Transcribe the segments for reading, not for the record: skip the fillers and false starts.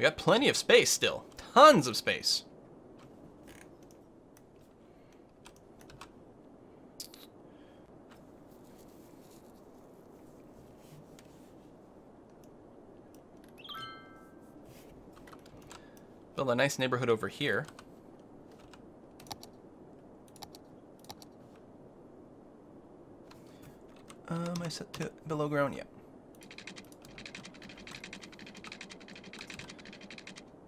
We got plenty of space still. Tons of space. Build a nice neighborhood over here. Am I set to below ground? Yeah.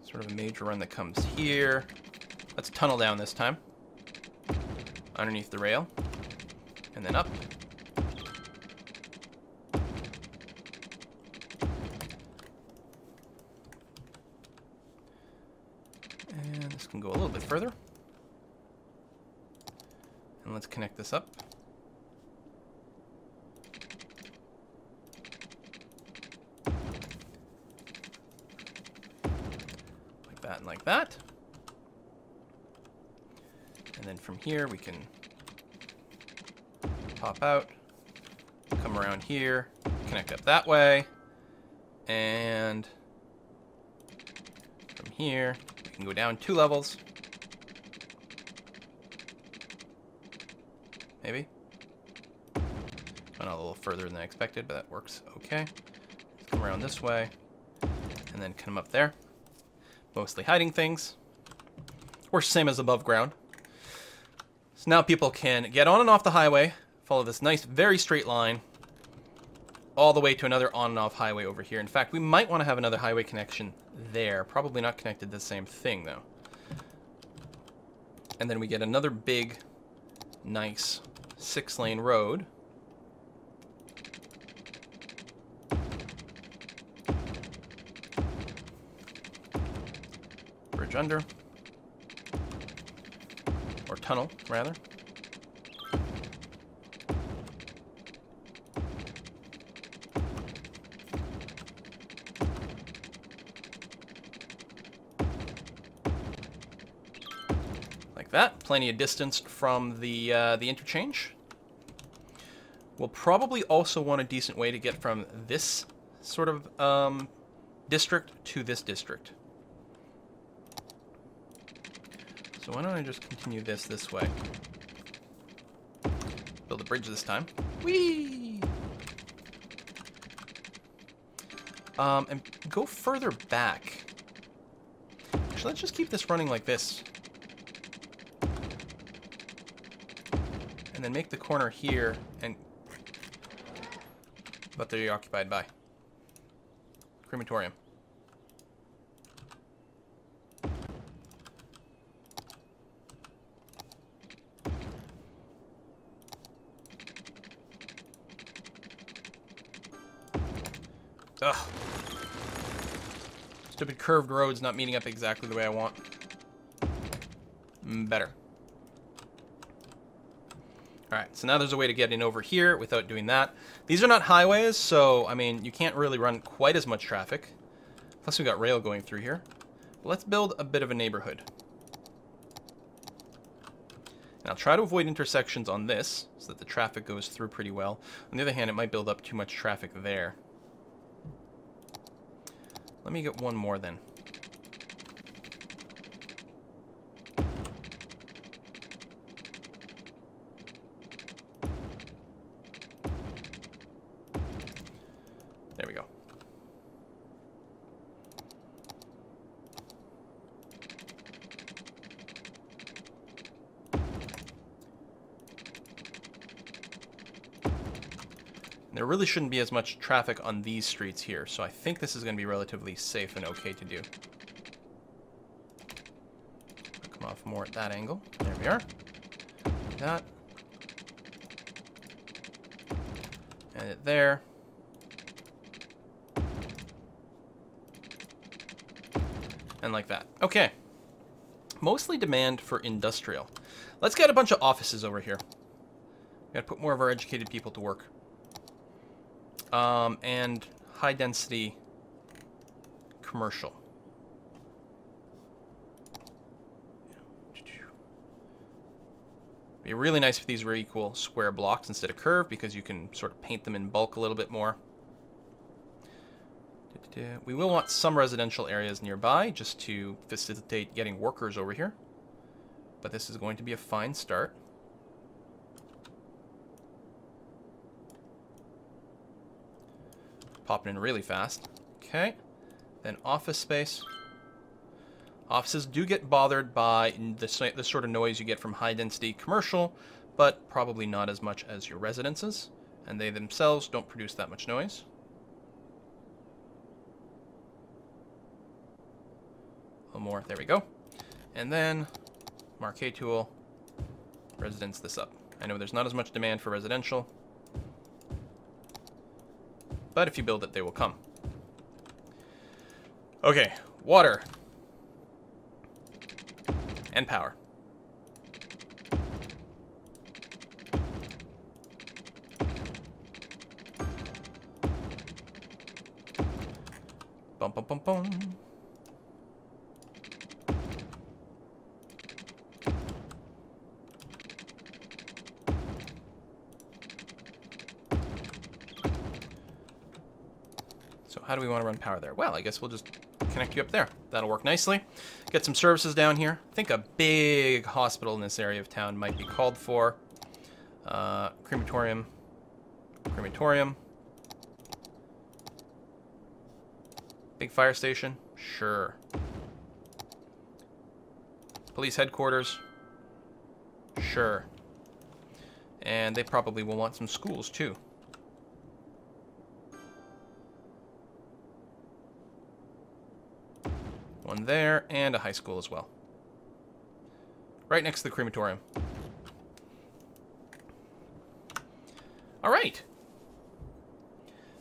Sort of a major run that comes here. Let's tunnel down this time. Underneath the rail. And then up. And this can go a little bit further. And let's connect this up. Like that. And then from here we can pop out, come around here, connect up that way, and from here we can go down 2 levels. Maybe. Went a little further than I expected, but that works okay. Come around this way, and then come up there. Mostly hiding things. Works the same as above ground. So now people can get on and off the highway, follow this nice, very straight line, all the way to another on and off highway over here. In fact, we might want to have another highway connection there. Probably not connected to the same thing, though. And then we get another big, nice 6-lane road. Bridge under. Or tunnel, rather. Like that. Plenty of distance from the interchange. We'll probably also want a decent way to get from this sort of district to this district. So why don't I just continue this way? Build a bridge this time. Whee! And go further back. Actually, let's just keep this running like this. And then make the corner here and... But they're occupied by crematorium. Ugh. Stupid curved roads not meeting up exactly the way I want. Better. Alright, so now there's a way to get in over here without doing that. These are not highways, so, I mean, you can't really run quite as much traffic. Plus we got rail going through here. But let's build a bit of a neighborhood. And I'll try to avoid intersections on this, so that the traffic goes through pretty well. On the other hand, it might build up too much traffic there. Let me get one more then. There we go. There really shouldn't be as much traffic on these streets here, so I think this is going to be relatively safe and okay to do. Come off more at that angle. There we are. That. And it there. And like that. Okay. Mostly demand for industrial. Let's get a bunch of offices over here. Gotta put more of our educated people to work. And high density commercial. Be really nice if these were equal square blocks instead of curved, because you can sort of paint them in bulk a little bit more. We will want some residential areas nearby just to facilitate getting workers over here. But this is going to be a fine start. Popping in really fast. Okay. Then office space. Offices do get bothered by the sort of noise you get from high-density commercial, but probably not as much as your residences. And they themselves don't produce that much noise. A little more. There we go. And then Marquee tool. Residence this up. I know there's not as much demand for residential, but if you build it, they will come. Okay, water. And power. Bum, bum, bum, bum. So how do we want to run power there? Well, I guess we'll just connect you up there. That'll work nicely. Get some services down here. I think a big hospital in this area of town might be called for. Crematorium. Crematorium. Big fire station? Sure. Police headquarters? Sure. And they probably will want some schools too. One there, and a high school as well. Right next to the crematorium. Alright.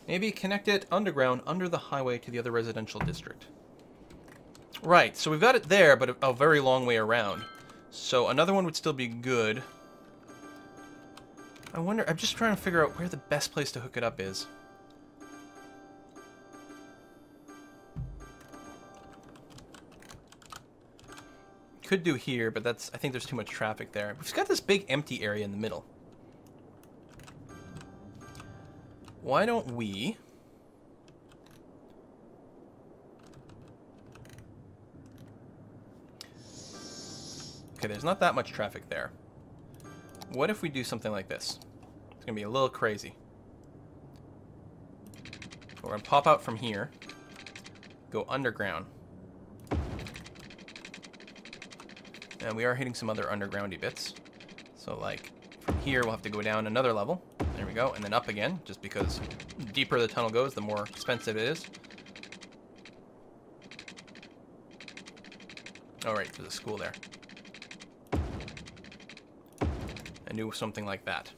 Maybe connect it underground under the highway to the other residential district. Right, so we've got it there, but a very long way around. So another one would still be good. I wonder, I'm just trying to figure out where the best place to hook it up is. Could do here, but I think there's too much traffic there. We've got this big empty area in the middle. Why don't we... Okay, there's not that much traffic there. What if we do something like this? It's gonna be a little crazy. We're gonna pop out from here, go underground. And we are hitting some other undergroundy bits. So like from here we'll have to go down another level. There we go, and then up again, just because the deeper the tunnel goes, the more expensive it is. Oh right, there's a school there. I knew something like that.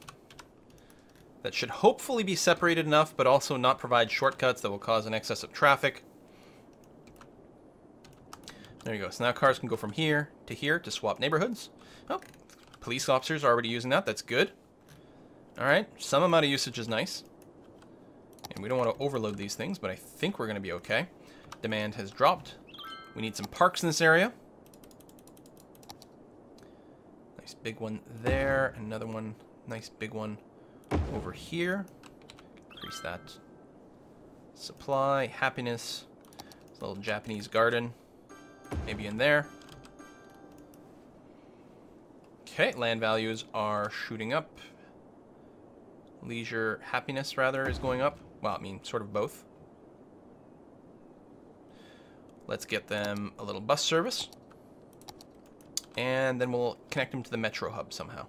That should hopefully be separated enough, but also not provide shortcuts that will cause an excess of traffic. There you go. So now cars can go from here to swap neighborhoods. Oh, police officers are already using that. That's good. All right. Some amount of usage is nice. And we don't want to overload these things, but I think we're going to be okay. Demand has dropped. We need some parks in this area. Nice big one there. Another one. Nice big one over here. Increase that. Supply. Happiness. This little Japanese garden. Maybe in there. Okay, land values are shooting up. Leisure, happiness, rather, is going up. Well, I mean, sort of both. Let's get them a little bus service. And then we'll connect them to the metro hub somehow.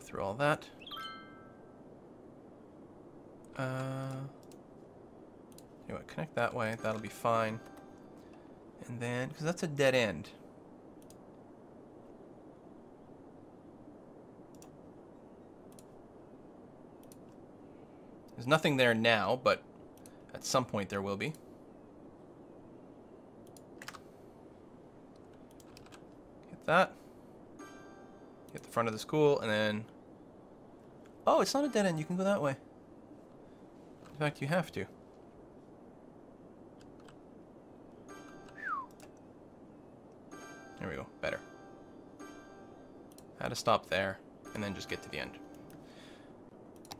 Through all that. You know what, connect that way, that'll be fine. And then, because that's a dead end. There's nothing there now, but at some point there will be. Get that. Get the front of the school, and then... Oh, it's not a dead end. You can go that way. In fact, you have to. There we go. Better. How to stop there, and then just get to the end.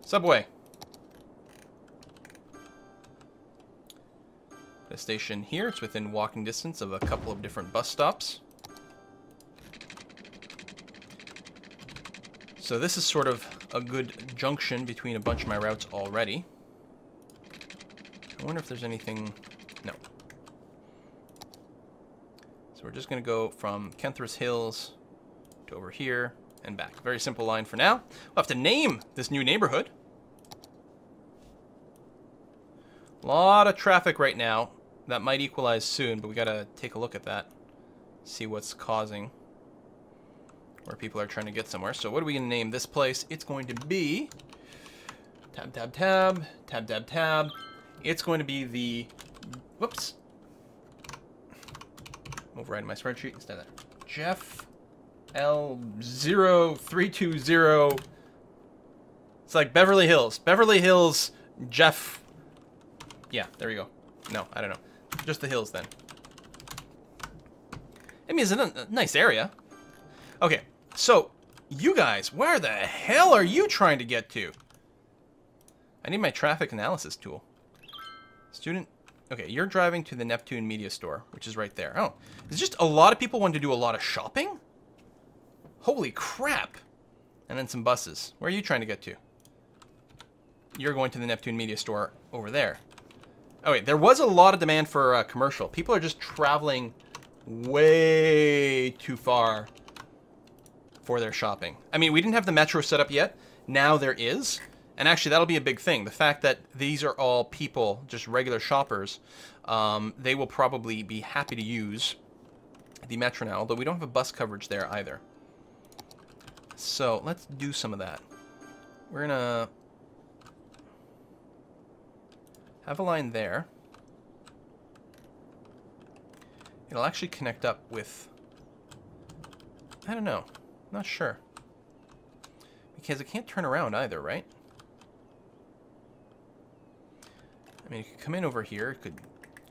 Subway. The station here. It's within walking distance of a couple of different bus stops. So this is sort of a good junction between a bunch of my routes already. I wonder if there's anything... No. So we're just going to go from Kenthris Hills to over here and back. Very simple line for now. We'll have to name this new neighborhood. A lot of traffic right now. That might equalize soon, but we got to take a look at that. See what's causing where people are trying to get somewhere. So what are we going to name this place? It's going to be... Tab, tab, tab. Tab, tab, tab. It's going to be the... Whoops. Overriding my spreadsheet instead of that. Jeff L0320. It's like Beverly Hills. Beverly Hills, Jeff. Yeah, there we go. No, I don't know. Just the hills then. I mean, it's a nice area. Okay, so you guys, where the hell are you trying to get to? I need my traffic analysis tool. Student. Okay, you're driving to the Neptune Media Store, which is right there. Oh, it's just a lot of people want to do a lot of shopping? Holy crap. And then some buses. Where are you trying to get to? You're going to the Neptune Media Store over there. Oh, wait, there was a lot of demand for commercial. People are just traveling way too far for their shopping. I mean, we didn't have the metro set up yet. Now there is. And actually, that'll be a big thing. The fact that these are all people, just regular shoppers, they will probably be happy to use the metro now, although we don't have a bus coverage there either. So let's do some of that. We're going to have a line there. It'll actually connect up with... I don't know. Not sure. Because it can't turn around either, right? I mean, it could come in over here. It could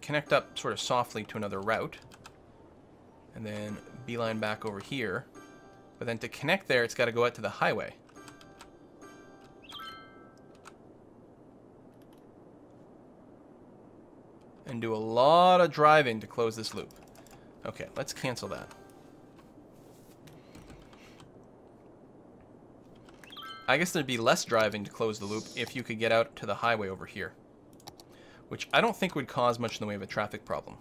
connect up sort of softly to another route. And then beeline back over here. But then to connect there, it's got to go out to the highway. And do a lot of driving to close this loop. Okay, let's cancel that. I guess there'd be less driving to close the loop if you could get out to the highway over here. Which I don't think would cause much in the way of a traffic problem.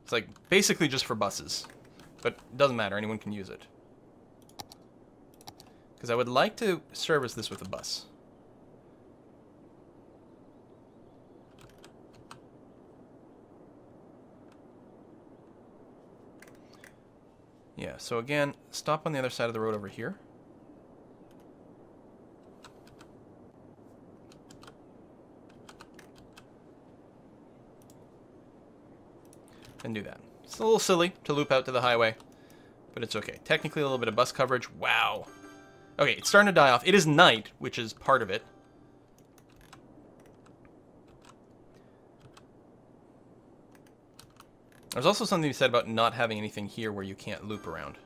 It's like basically just for buses. But it doesn't matter, anyone can use it. Because I would like to service this with a bus. Yeah, so again, stop on the other side of the road over here. And do that. It's a little silly to loop out to the highway, but it's okay. Technically a little bit of bus coverage. Wow. Okay, it's starting to die off. It is night, which is part of it. There's also something you said about not having anything here where you can't loop around.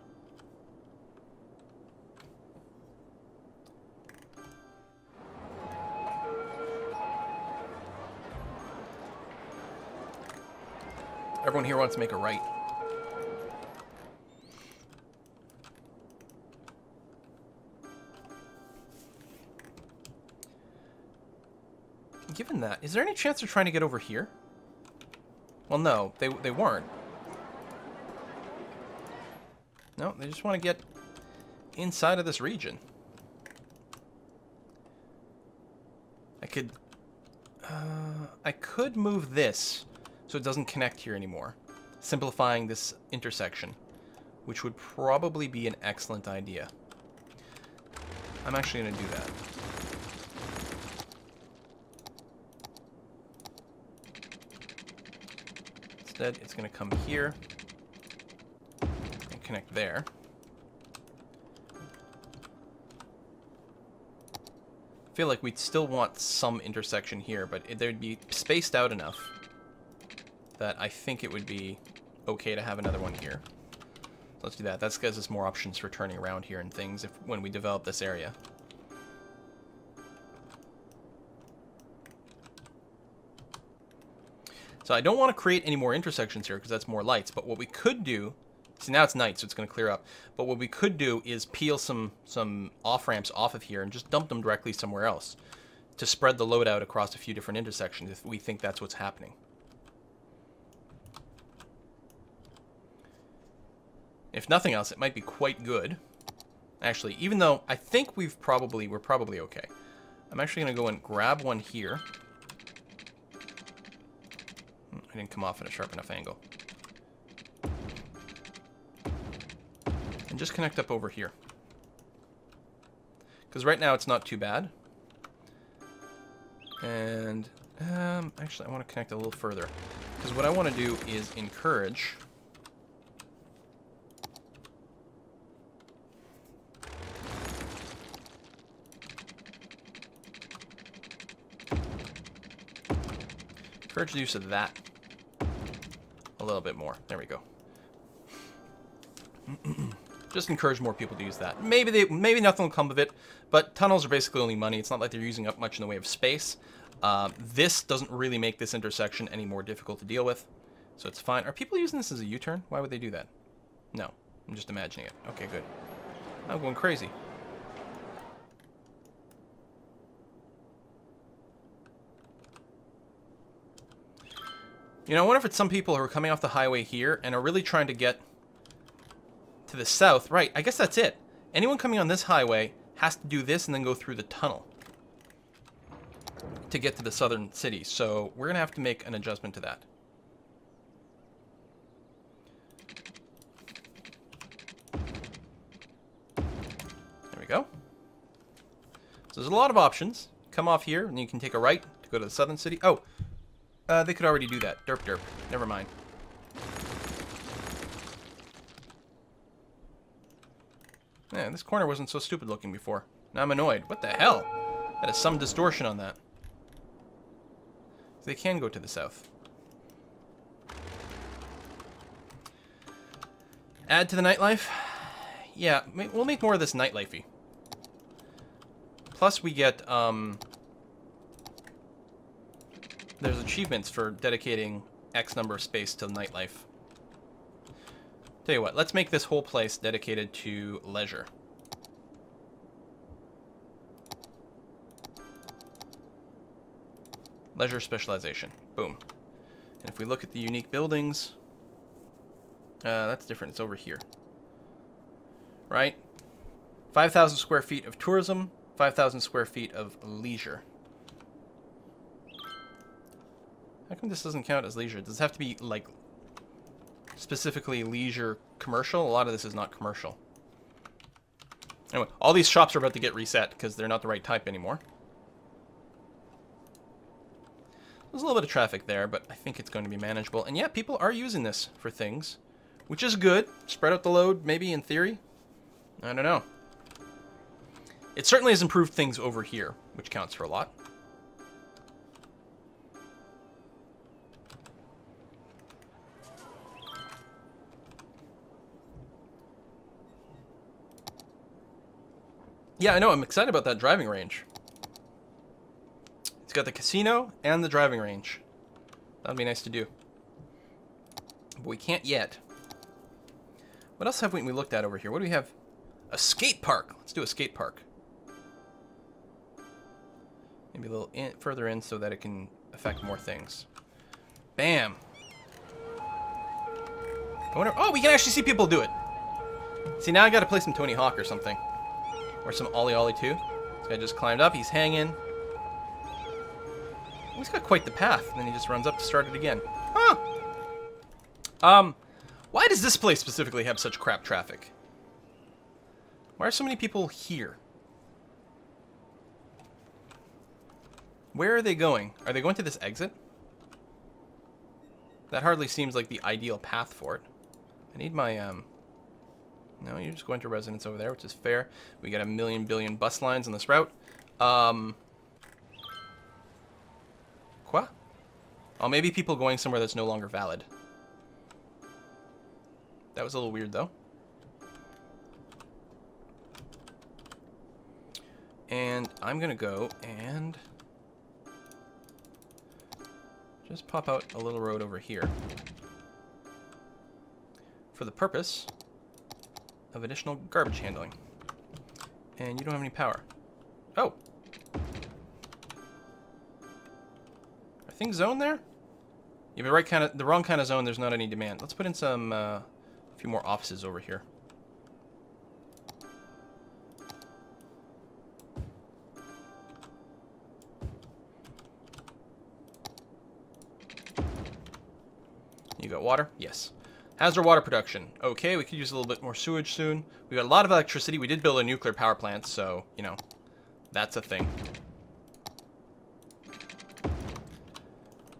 Everyone here wants to make a right. Given that, is there any chance they're trying to get over here? Well, no, they weren't. No, they just want to get inside of this region. I could move this so it doesn't connect here anymore, simplifying this intersection, which would probably be an excellent idea. I'm actually going to do that. Instead, it's going to come here and connect there. I feel like we'd still want some intersection here, but they'd be spaced out enough that I think it would be okay to have another one here. So let's do that. That gives us more options for turning around here and things when we develop this area. So I don't want to create any more intersections here because that's more lights, but what we could do, see now it's night so it's going to clear up, but what we could do is peel some off-ramps off of here and just dump them directly somewhere else to spread the load out across a few different intersections if we think that's what's happening. If nothing else, it might be quite good. Actually, even though I think we're probably okay. I'm actually going to go and grab one here. I didn't come off at a sharp enough angle. And just connect up over here. Because right now it's not too bad. And actually I want to connect a little further. Because what I want to do is encourage... encourage the use of that a little bit more. There we go. Just encourage more people to use that. Maybe nothing will come of it, but tunnels are basically only money. It's not like they're using up much in the way of space. This doesn't really make this intersection any more difficult to deal with, so it's fine. Are people using this as a U-turn? Why would they do that? No, I'm just imagining it. Okay, good. I'm going crazy. You know, I wonder if it's some people who are coming off the highway here and are really trying to get to the south. Right, I guess that's it. Anyone coming on this highway has to do this and then go through the tunnel to get to the southern city. So we're going to have to make an adjustment to that. There we go. So there's a lot of options. Come off here and you can take a right to go to the southern city. Oh. They could already do that. Derp derp. Never mind. Yeah, this corner wasn't so stupid looking before. Now I'm annoyed. What the hell? That is some distortion on that. They can go to the south. Add to the nightlife? Yeah, we'll make more of this nightlife-y. Plus we get, there's achievements for dedicating X number of space to nightlife. Tell you what, let's make this whole place dedicated to leisure. Leisure specialization. Boom. And if we look at the unique buildings, that's different. It's over here. Right? 5,000 square feet of tourism, 5,000 square feet of leisure. How come this doesn't count as leisure? Does it have to be, like, specifically leisure commercial? A lot of this is not commercial. Anyway, all these shops are about to get reset because they're not the right type anymore. There's a little bit of traffic there, but I think it's going to be manageable. And yeah, people are using this for things, which is good. Spread out the load, maybe, in theory. I don't know. It certainly has improved things over here, which counts for a lot. Yeah, I know. I'm excited about that driving range. It's got the casino and the driving range. That'd be nice to do. But we can't yet. What else have we looked at over here? What do we have? A skate park. Let's do a skate park. Maybe a little further in so that it can affect more things. Bam. I wonder. Oh, we can actually see people do it. See, now I got to play some Tony Hawk or something. Or some Ollie Ollie too. This guy just climbed up. He's hanging. He's got quite the path. And then he just runs up to start it again. Huh. Why does this place specifically have such crap traffic? Why are so many people here? Where are they going? Are they going to this exit? That hardly seems like the ideal path for it. I need my, No, you're just going to residence over there, which is fair. We got a million billion bus lines on this route. Quoi? Oh, maybe people going somewhere that's no longer valid. That was a little weird, though. And I'm gonna go and just pop out a little road over here for the purpose of additional garbage handling. And you don't have any power. Oh! Are things zoned there? You have the wrong kind of zone, there's not any demand. Let's put in some, a few more offices over here. You got water? Yes. Hazard water production. Okay, we could use a little bit more sewage soon. We got a lot of electricity. We did build a nuclear power plant, so, you know, that's a thing.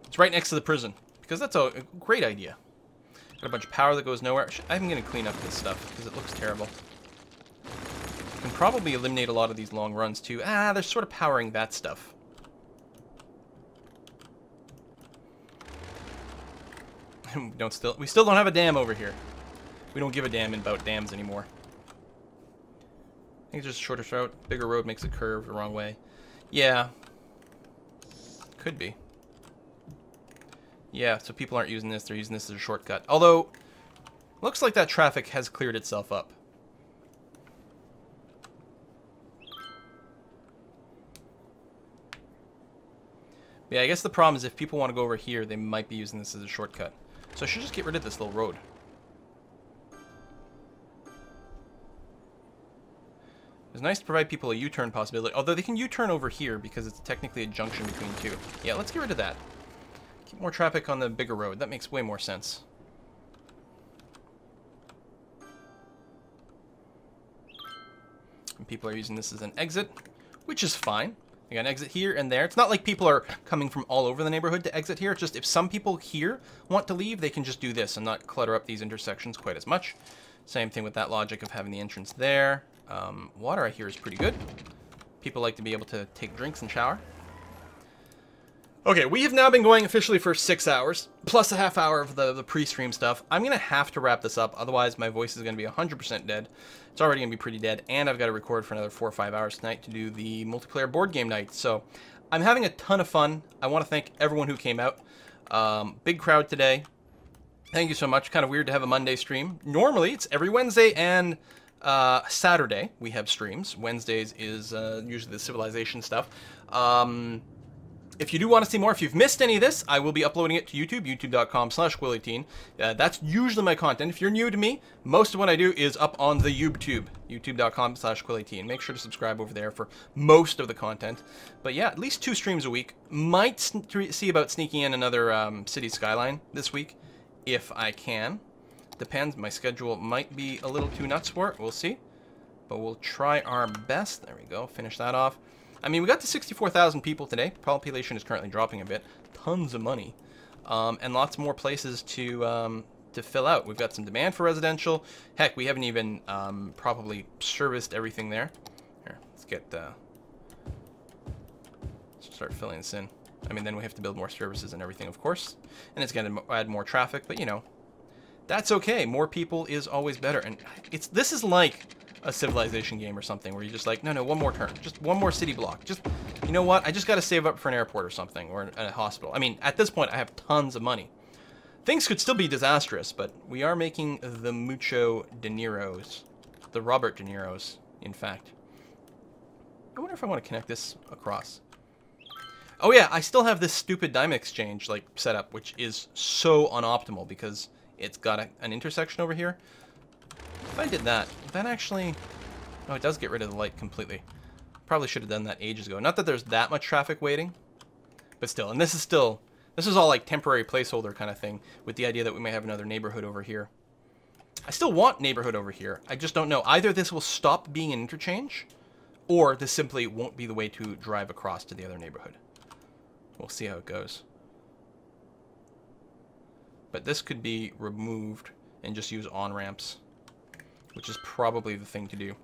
It's right next to the prison, because that's a great idea. Got a bunch of power that goes nowhere. I'm going to clean up this stuff, because it looks terrible. Can probably eliminate a lot of these long runs, too. Ah, they're sort of powering that stuff. We still don't have a dam over here. We don't give a damn about dams anymore. I think it's just a shorter route. Bigger road makes it curve the wrong way. Yeah. Could be. Yeah, so people aren't using this. They're using this as a shortcut. Although, looks like that traffic has cleared itself up. Yeah, I guess the problem is if people want to go over here, they might be using this as a shortcut. So I should just get rid of this little road. It's nice to provide people a U-turn possibility, although they can U-turn over here because it's technically a junction between two. Yeah, let's get rid of that. Keep more traffic on the bigger road. That makes way more sense. And people are using this as an exit, which is fine. You got an exit here and there. It's not like people are coming from all over the neighborhood to exit here. It's just if some people here want to leave, they can just do this and not clutter up these intersections quite as much. Same thing with that logic of having the entrance there. Water I hear is pretty good. People like to be able to take drinks and shower. Okay, we have now been going officially for 6 hours, plus a half hour of the pre-stream stuff. I'm going to have to wrap this up, otherwise my voice is going to be 100% dead. It's already going to be pretty dead, and I've got to record for another 4 or 5 hours tonight to do the multiplayer board game night. So, I'm having a ton of fun. I want to thank everyone who came out. Big crowd today. Thank you so much. Kind of weird to have a Monday stream. Normally, it's every Wednesday and Saturday we have streams. Wednesdays is usually the Civilization stuff. If you do want to see more, if you've missed any of this, I will be uploading it to YouTube, youtube.com/Quillyteen. That's usually my content. If you're new to me, most of what I do is up on the YouTube, youtube.com/Quillyteen. Make sure to subscribe over there for most of the content. But yeah, at least 2 streams a week. Might see about sneaking in another City Skyline this week, if I can. Depends. My schedule might be a little too nuts for it. We'll see. But we'll try our best. There we go. Finish that off. I mean, we got to 64,000 people today. Population is currently dropping a bit. Tons of money. And lots more places to fill out. We've got some demand for residential. Heck, we haven't even probably serviced everything there. Here, let's get... let's start filling this in. I mean, then we have to build more services and everything, of course. And it's going to add more traffic, but, you know, that's okay. More people is always better. And this is like a Civilization game or something where you're just like, no, one more turn. Just one more city block. Just, you know what? I just got to save up for an airport or something, or a hospital. I mean, at this point, I have tons of money. Things could still be disastrous, but we are making the mucho dineros. The Robert De Niro's, in fact. I wonder if I want to connect this across. Oh yeah, I still have this stupid diamond exchange like set up, which is so unoptimal because it's got an intersection over here. If I did that, would that actually... Oh, it does get rid of the light completely. Probably should have done that ages ago. Not that there's that much traffic waiting, but still. And this is all like temporary placeholder kind of thing with the idea that we may have another neighborhood over here. I still want neighborhood over here. I just don't know. Either this will stop being an interchange, or this simply won't be the way to drive across to the other neighborhood. We'll see how it goes. But this could be removed and just use on-ramps, which is probably the thing to do.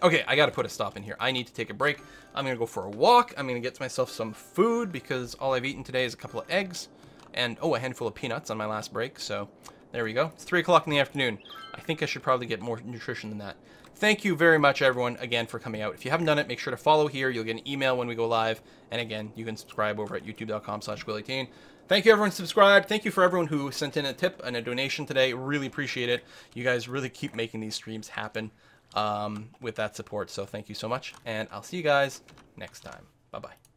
Okay, I gotta put a stop in here. I need to take a break. I'm gonna go for a walk. I'm gonna get myself some food because all I've eaten today is a couple of eggs and, oh, a handful of peanuts on my last break. So there we go. It's 3 o'clock in the afternoon. I think I should probably get more nutrition than that. Thank you very much, everyone, again, for coming out. If you haven't done it, make sure to follow here. You'll get an email when we go live. And again, you can subscribe over at youtube.com/Squilly18. Thank you, everyone, subscribed. Thank you for everyone who sent in a tip and a donation today. Really appreciate it. You guys really keep making these streams happen with that support. So thank you so much. And I'll see you guys next time. Bye-bye.